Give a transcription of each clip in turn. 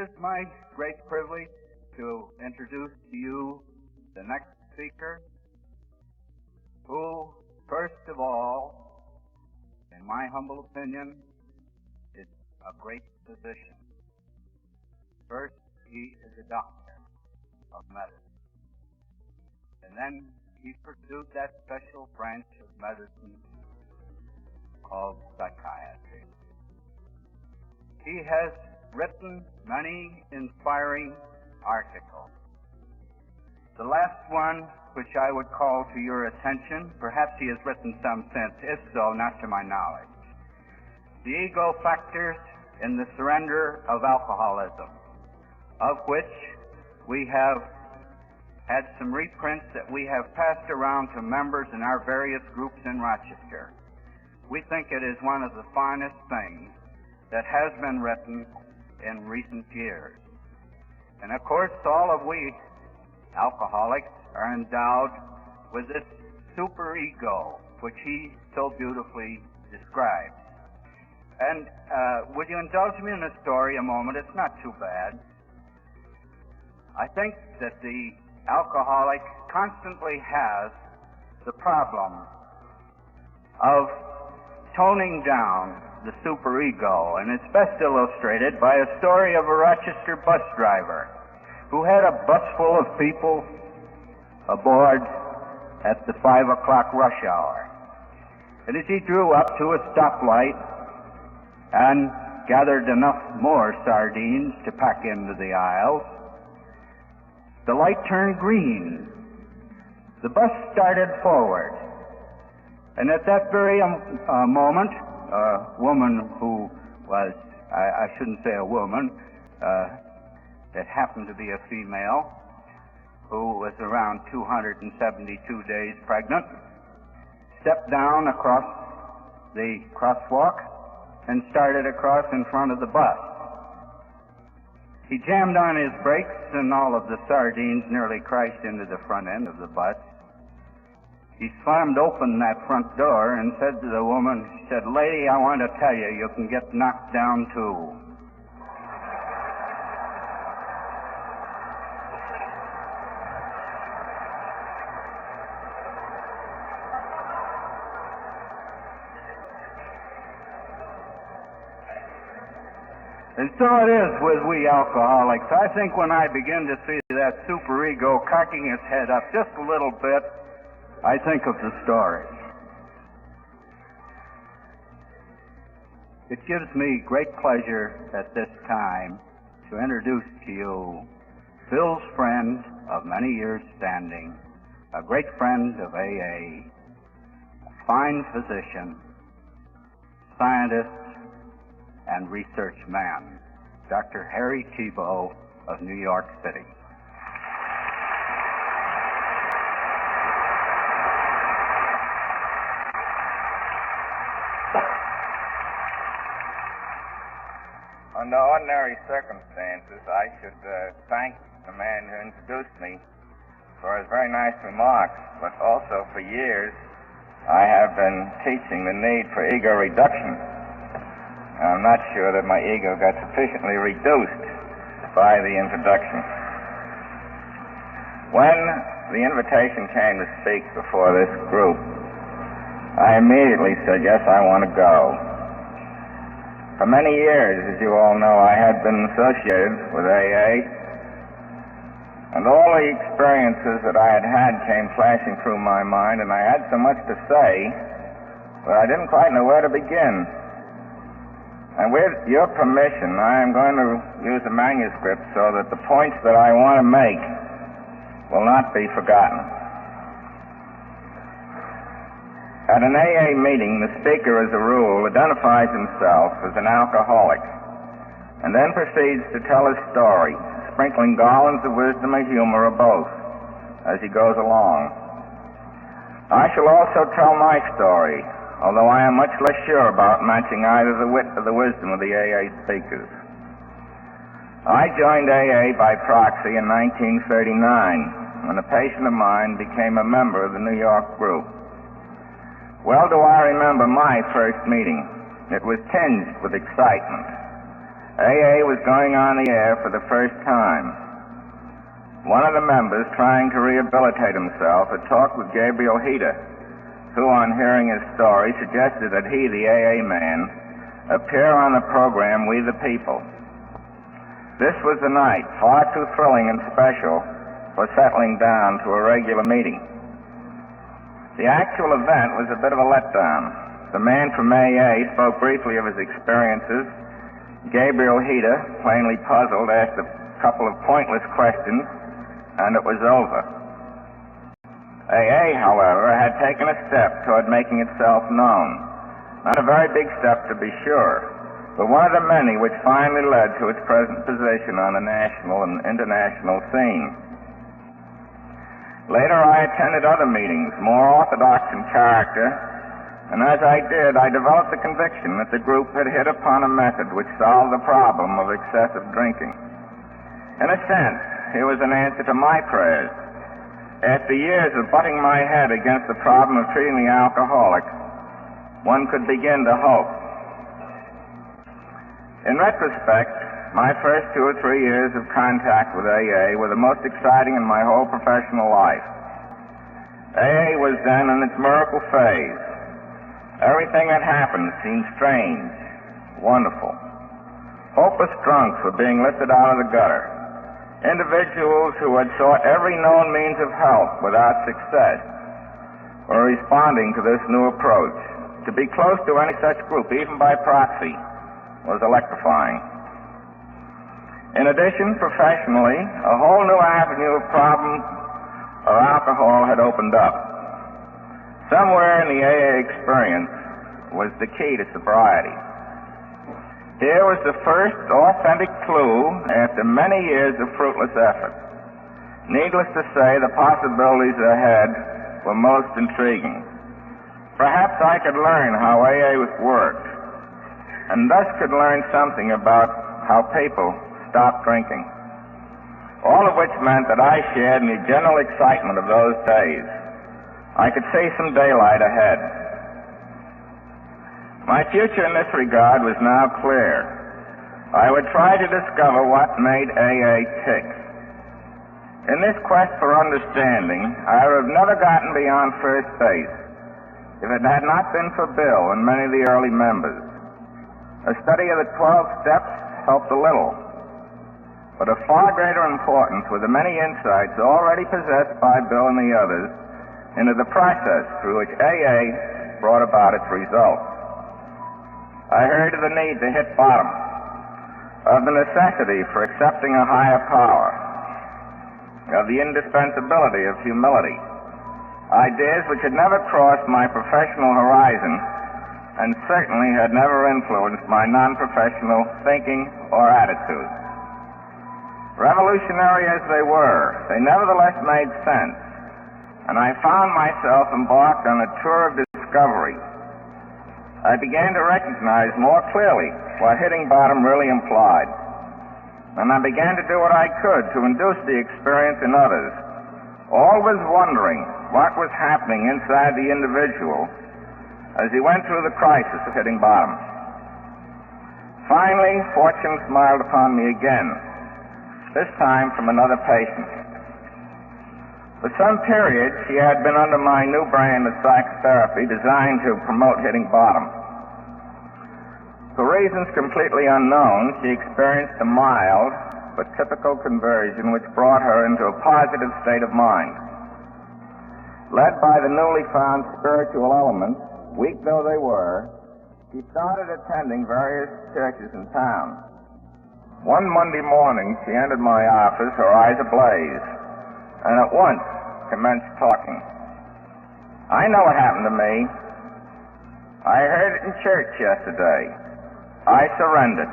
is my great privilege to introduce to you the next speaker, who, first of all, in my humble opinion, is a great physician. First, he is a doctor of medicine. And then he pursued that special branch of medicine called psychiatry. He has written many inspiring articles. The last one, which I would call to your attention, perhaps he has written some since, if so, not to my knowledge. The Ego Factors in the Surrender of Alcoholism, of which we have had some reprints that we have passed around to members in our various groups in Rochester. We think it is one of the finest things that has been written in recent years. And of course, all of we alcoholics are endowed with this superego, which he so beautifully describes. And would you indulge me in a story a moment? It's not too bad. I think that the alcoholic constantly has the problem of toning down the superego, and it's best illustrated by a story of a Rochester bus driver who had a bus full of people aboard at the 5 o'clock rush hour. And as he drew up to a stoplight and gathered enough more sardines to pack into the aisles, the light turned green. The bus started forward. And at that very moment, a woman who was, I shouldn't say a woman, that happened to be a female, who was around 272 days pregnant, stepped down across the crosswalk and started across in front of the bus. He jammed on his brakes, and all of the sardines nearly crashed into the front end of the bus. He slammed open that front door and said to the woman, he said, "Lady, I want to tell you, you can get knocked down too." And so it is with we alcoholics. I think when I begin to see that superego cocking its head up just a little bit, I think of the story. It gives me great pleasure at this time to introduce to you Phil's friend of many years standing, a great friend of AA, a fine physician, scientist, and research man, Dr. Harry Tiebout of New York City. Under ordinary circumstances, I should thank the man who introduced me for his very nice remarks, but also for years I have been teaching the need for ego reduction. I'm not sure that my ego got sufficiently reduced by the introduction. When the invitation came to speak before this group, I immediately said, yes, I want to go. For many years, as you all know, I had been associated with AA, and all the experiences that I had had came flashing through my mind, and I had so much to say that I didn't quite know where to begin. And with your permission, I am going to use a manuscript so that the points that I want to make will not be forgotten. At an AA meeting, the speaker, as a rule, identifies himself as an alcoholic and then proceeds to tell his story, sprinkling garlands of wisdom and humor or both as he goes along. I shall also tell my story, although I am much less sure about matching either the wit or the wisdom of the AA speakers. I joined AA by proxy in 1939, when a patient of mine became a member of the New York group. Well do I remember my first meeting. It was tinged with excitement. AA was going on the air for the first time. One of the members, trying to rehabilitate himself, had talked with Gabriel Hita, who, on hearing his story, suggested that he, the AA man, appear on the program We the People. This was the night, far too thrilling and special for settling down to a regular meeting. The actual event was a bit of a letdown. The man from AA spoke briefly of his experiences. Gabriel Hita, plainly puzzled, asked a couple of pointless questions, and it was over. AA, however, had taken a step toward making itself known. Not a very big step, to be sure, but one of the many which finally led to its present position on the national and international scene. Later, I attended other meetings, more orthodox in character, and as I did, I developed the conviction that the group had hit upon a method which solved the problem of excessive drinking. In a sense, it was an answer to my prayers. After years of butting my head against the problem of treating the alcoholic, one could begin to hope. In retrospect, my first 2 or 3 years of contact with AA were the most exciting in my whole professional life. AA was then in its miracle phase. Everything that happened seemed strange, wonderful. Hopeless drunks were being lifted out of the gutter. Individuals who had sought every known means of help without success were responding to this new approach. To be close to any such group, even by proxy, was electrifying. In addition, professionally, a whole new avenue of problem of alcohol had opened up. Somewhere in the AA experience was the key to sobriety. Here was the first authentic clue after many years of fruitless effort. Needless to say, the possibilities ahead were most intriguing. Perhaps I could learn how AA worked, and thus could learn something about how people stop drinking. All of which meant that I shared in the general excitement of those days. I could see some daylight ahead. My future in this regard was now clear. I would try to discover what made AA tick. In this quest for understanding, I would have never gotten beyond first base if it had not been for Bill and many of the early members. A study of the 12 steps helped a little, but of far greater importance were the many insights already possessed by Bill and the others into the process through which AA brought about its results. I heard of the need to hit bottom, of the necessity for accepting a higher power, of the indispensability of humility, ideas which had never crossed my professional horizon and certainly had never influenced my non-professional thinking or attitude. Revolutionary as they were, they nevertheless made sense, and I found myself embarked on a tour of discovery. I began to recognize more clearly what hitting bottom really implied, and I began to do what I could to induce the experience in others, always wondering what was happening inside the individual as he went through the crisis of hitting bottom. Finally, fortune smiled upon me again, this time from another patient. For some period, she had been under my new brand of psychotherapy designed to promote hitting bottom. For reasons completely unknown, she experienced a mild but typical conversion which brought her into a positive state of mind. Led by the newly found spiritual elements, weak though they were, she started attending various churches in town. One Monday morning, she entered my office, her eyes ablaze, and at once commenced talking. I know what happened to me. I heard it in church yesterday. I surrendered.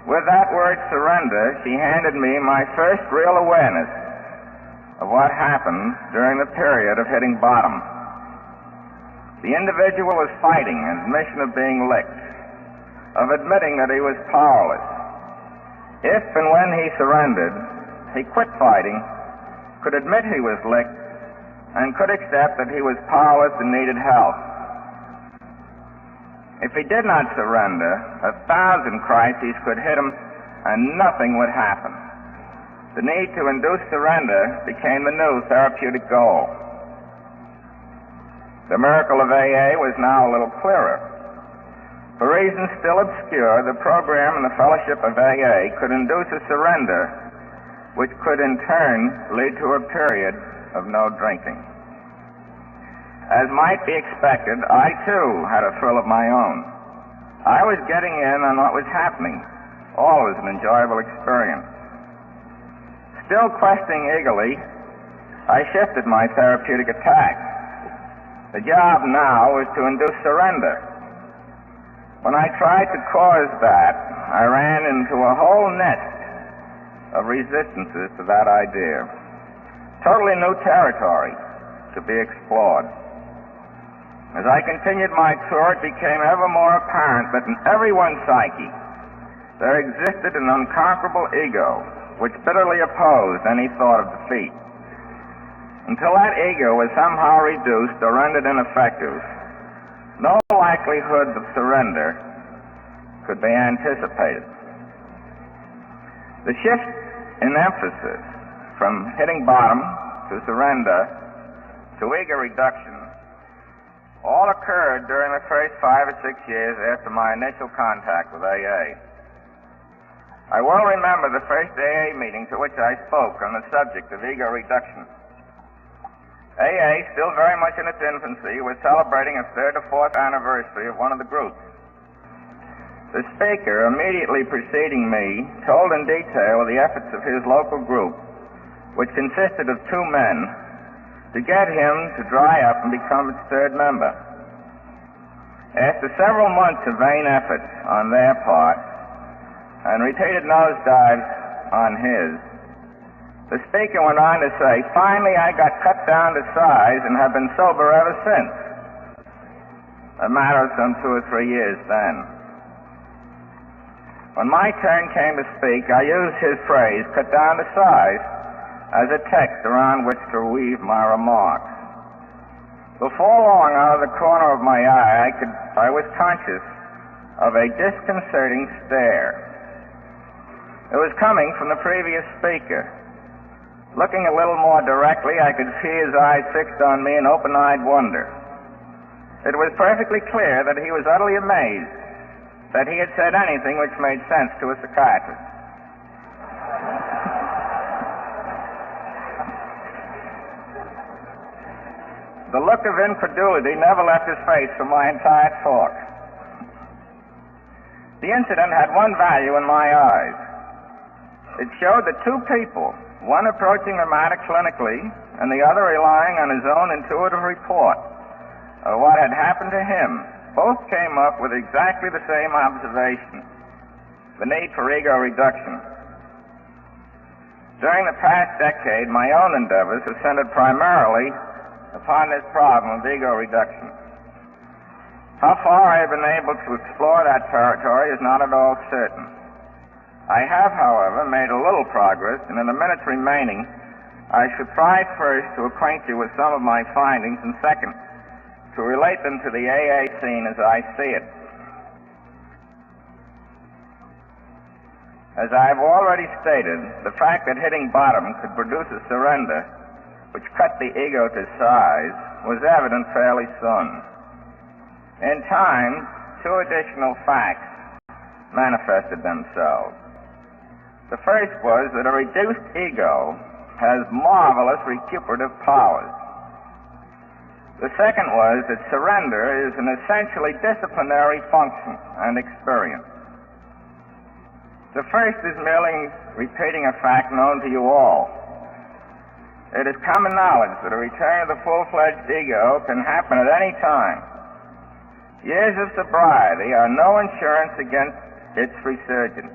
With that word surrender, she handed me my first real awareness of what happened during the period of hitting bottom. The individual was fighting an admission of being licked, of admitting that he was powerless. If and when he surrendered, he quit fighting, could admit he was licked, and could accept that he was powerless and needed help. If he did not surrender, 1,000 crises could hit him and nothing would happen. The need to induce surrender became the new therapeutic goal. The miracle of AA was now a little clearer. For reasons still obscure, the program and the fellowship of AA could induce a surrender, which could in turn lead to a period of no drinking. As might be expected, I too had a thrill of my own. I was getting in on what was happening. Always an enjoyable experience. Still questing eagerly, I shifted my therapeutic attack. The job now was to induce surrender. When I tried to cause that, I ran into a whole nest of resistances to that idea. Totally new territory to be explored. As I continued my tour, it became ever more apparent that in everyone's psyche there existed an unconquerable ego which bitterly opposed any thought of defeat. Until that ego was somehow reduced or rendered ineffective, no likelihood of surrender could be anticipated. The shift in emphasis from hitting bottom to surrender to ego reduction all occurred during the first 5 or 6 years after my initial contact with AA. I well remember the first AA meeting to which I spoke on the subject of ego reduction. AA, still very much in its infancy, was celebrating its 3rd or 4th anniversary of one of the groups. The speaker, immediately preceding me, told in detail the efforts of his local group, which consisted of 2 men, to get him to dry up and become its 3rd member. After several months of vain effort on their part, and repeated nosedives on his, the speaker went on to say, "Finally I got cut down to size and have been sober ever since." A matter of some 2 or 3 years then. When my turn came to speak, I used his phrase, "cut down to size," as a text around which to weave my remarks. Before long, out of the corner of my eye, I was conscious of a disconcerting stare. It was coming from the previous speaker. Looking a little more directly, I could see his eyes fixed on me in open-eyed wonder. It was perfectly clear that he was utterly amazed that he had said anything which made sense to a psychiatrist. The look of incredulity never left his face for my entire talk. The incident had one value in my eyes. It showed that 2 people, one approaching the matter clinically and the other relying on his own intuitive report of what had happened to him, both came up with exactly the same observation: the need for ego reduction. During the past decade, my own endeavors have centered primarily upon this problem of ego reduction. How far I have been able to explore that territory is not at all certain. I have, however, made a little progress, and in the minutes remaining, I should try first to acquaint you with some of my findings, and second, to relate them to the AA scene as I see it. As I have already stated, the fact that hitting bottom could produce a surrender which cut the ego to size was evident fairly soon. In time, 2 additional facts manifested themselves. The first was that a reduced ego has marvelous recuperative powers. The second was that surrender is an essentially disciplinary function and experience. The first is merely repeating a fact known to you all. It is common knowledge that a return of the full-fledged ego can happen at any time. Years of sobriety are no insurance against its resurgence.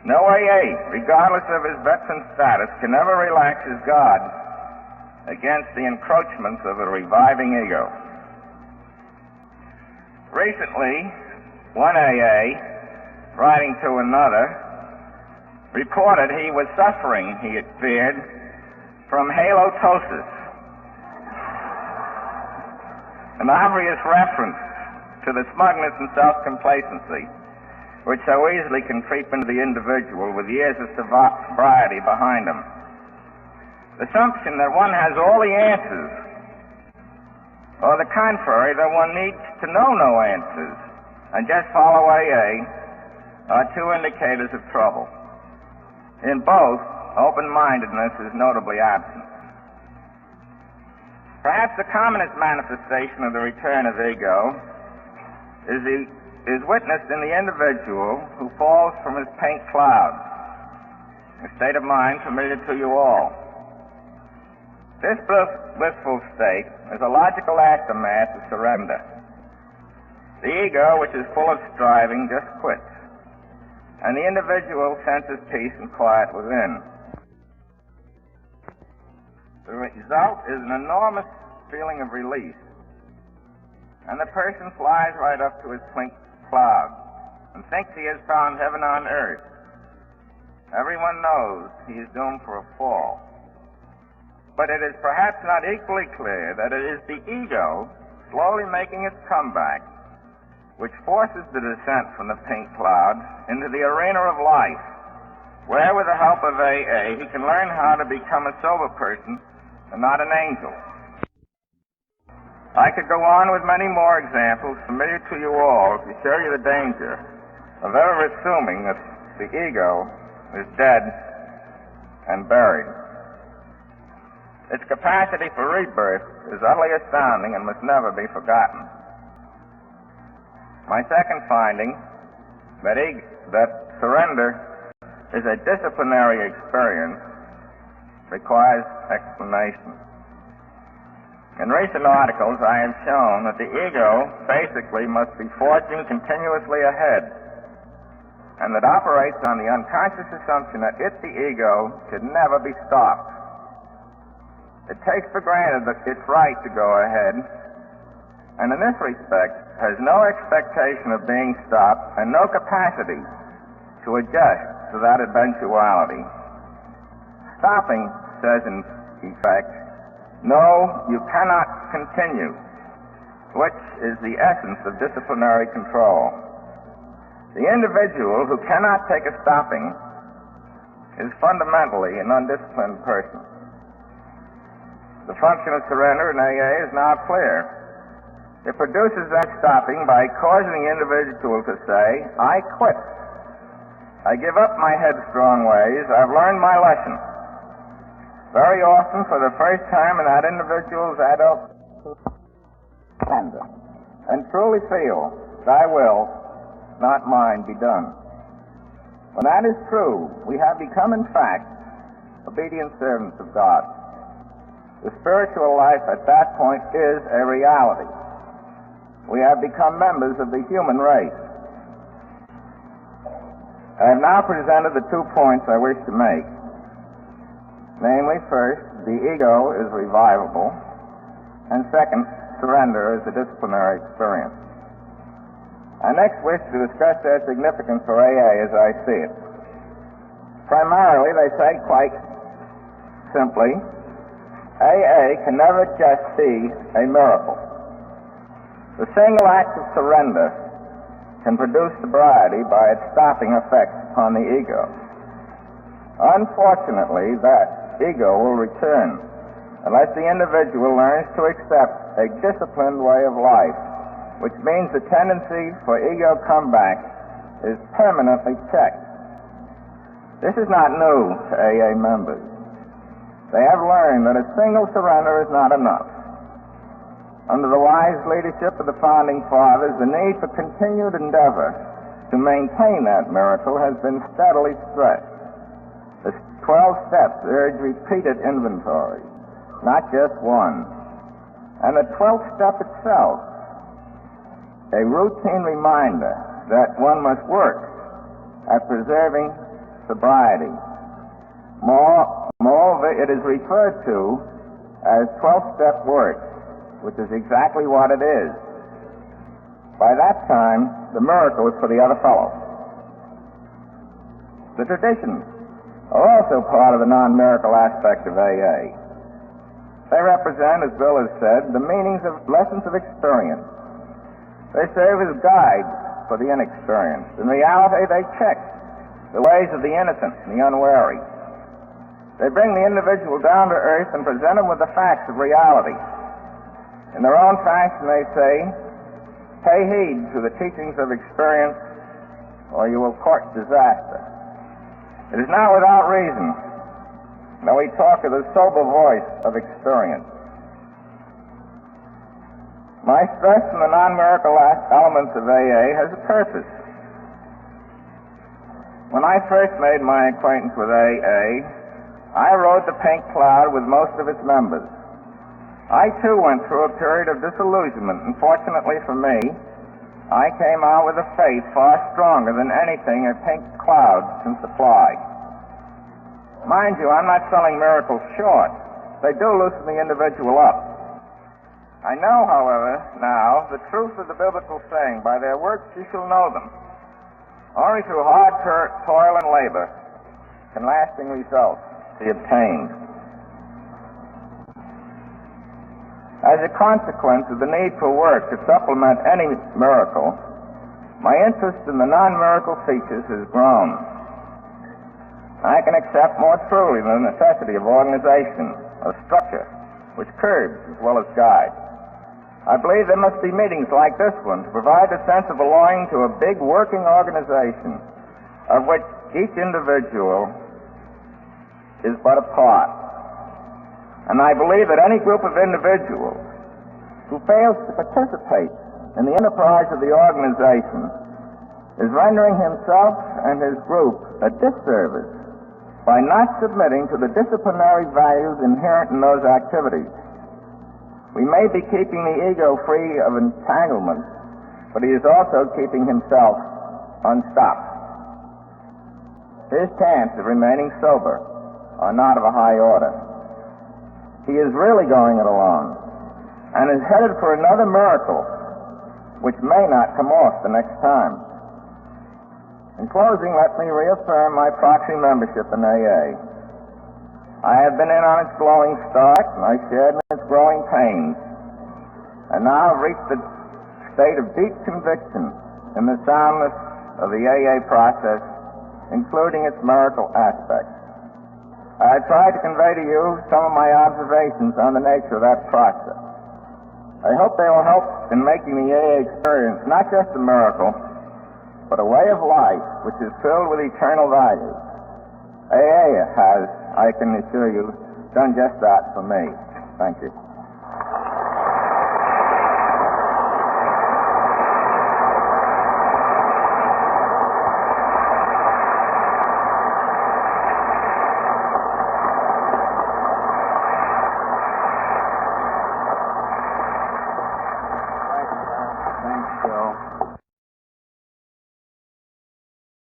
No AA, regardless of his veteran status, can ever relax his guard against the encroachments of a reviving ego. Recently, one AA, writing to another, reported he was suffering, he had feared, from halitosis, an obvious reference to the smugness and self-complacency which so easily can creep into the individual with years of sobriety behind him. The assumption that one has all the answers, or the contrary, that one needs to know no answers and just follow AA, are two indicators of trouble. In both, open-mindedness is notably absent. Perhaps the commonest manifestation of the return of ego is witnessed in the individual who falls from his pink cloud, a state of mind familiar to you all. This blissful state is a logical aftermath of surrender. The ego, which is full of striving, just quits, and the individual senses peace and quiet within. The result is an enormous feeling of release, and the person flies right up to his pink cloud and thinks he has found heaven on earth. Everyone knows he is doomed for a fall. But it is perhaps not equally clear that it is the ego slowly making its comeback which forces the descent from the pink cloud into the arena of life, where with the help of AA he can learn how to become a sober person and not an angel. I could go on with many more examples familiar to you all to show you the danger of ever assuming that the ego is dead and buried. Its capacity for rebirth is utterly astounding and must never be forgotten. My second finding, that surrender is a disciplinary experience, requires explanation. In recent articles, I have shown that the ego basically must be forging continuously ahead, and that operates on the unconscious assumption that it, the ego, should never be stopped. It takes for granted that it's right to go ahead, and in this respect has no expectation of being stopped and no capacity to adjust to that eventuality. Stopping says, in effect, no, you cannot continue, which is the essence of disciplinary control. The individual who cannot take a stopping is fundamentally an undisciplined person. The function of surrender in AA is now clear. It produces that stopping by causing the individual to say, I quit. I give up my headstrong ways. I've learned my lesson. Very often, for the first time in that individual's adult and truly feel, thy will, not mine, be done. When that is true, we have become, in fact, obedient servants of God. The spiritual life at that point is a reality. We have become members of the human race. I have now presented the 2 points I wish to make. Namely, first, the ego is revivable, and second, surrender is a disciplinary experience. I next wish to discuss their significance for AA as I see it. Primarily, they say quite simply, AA can never just be a miracle. The single act of surrender can produce sobriety by its stopping effect upon the ego. Unfortunately, that ego will return unless the individual learns to accept a disciplined way of life, which means the tendency for ego comeback is permanently checked. This is not new to AA members. They have learned that a single surrender is not enough. Under the wise leadership of the Founding Fathers, the need for continued endeavor to maintain that miracle has been steadily stressed. The 12 steps urge repeated inventory, not just one. And the 12th step itself, a routine reminder that one must work at preserving sobriety. Moreover, it is referred to as 12-step work, which is exactly what it is. By that time, the miracle is for the other fellow. The traditions are also part of the non-miracle aspect of AA. They represent, as Bill has said, the meanings of lessons of experience, They serve as guides for the inexperienced. In reality, they check the ways of the innocent and the unwary. They bring the individual down to earth and present him with the facts of reality. In their own fashion, they say, pay heed to the teachings of experience, or you will court disaster. It is not without reason that we talk of the sober voice of experience. My stress on the non-miracle elements of AA has a purpose. When I first made my acquaintance with AA, I rode the pink cloud with most of its members. I, too, went through a period of disillusionment, and fortunately for me, I came out with a faith far stronger than anything a pink cloud can supply. Mind you, I'm not selling miracles short. They do loosen the individual up. I know, however, now, the truth of the biblical saying, by their works you shall know them. Only through hard toil and labor can lasting results be obtained. As a consequence of the need for work to supplement any miracle, my interest in the non-miracle features has grown. I can accept more truly the necessity of organization, of structure, which curbs as well as guides. I believe there must be meetings like this one to provide a sense of belonging to a big working organization of which each individual is but a part. And I believe that any group of individuals who fails to participate in the enterprise of the organization is rendering himself and his group a disservice by not submitting to the disciplinary values inherent in those activities. We may be keeping the ego free of entanglements, but he is also keeping himself unstopped. His chance of remaining sober are not of a high order. He is really going it alone and is headed for another miracle which may not come off the next time. In closing, let me reaffirm my proxy membership in AA. I have been in on its glowing start, and I shared in its growing pains, and now have reached a state of deep conviction in the soundness of the AA process, including its miracle aspects. I tried to convey to you some of my observations on the nature of that process. I hope they will help in making the AA experience not just a miracle, but a way of life which is filled with eternal values. AA has, I can assure you, done just that for me. Thank you. Thanks, Joe.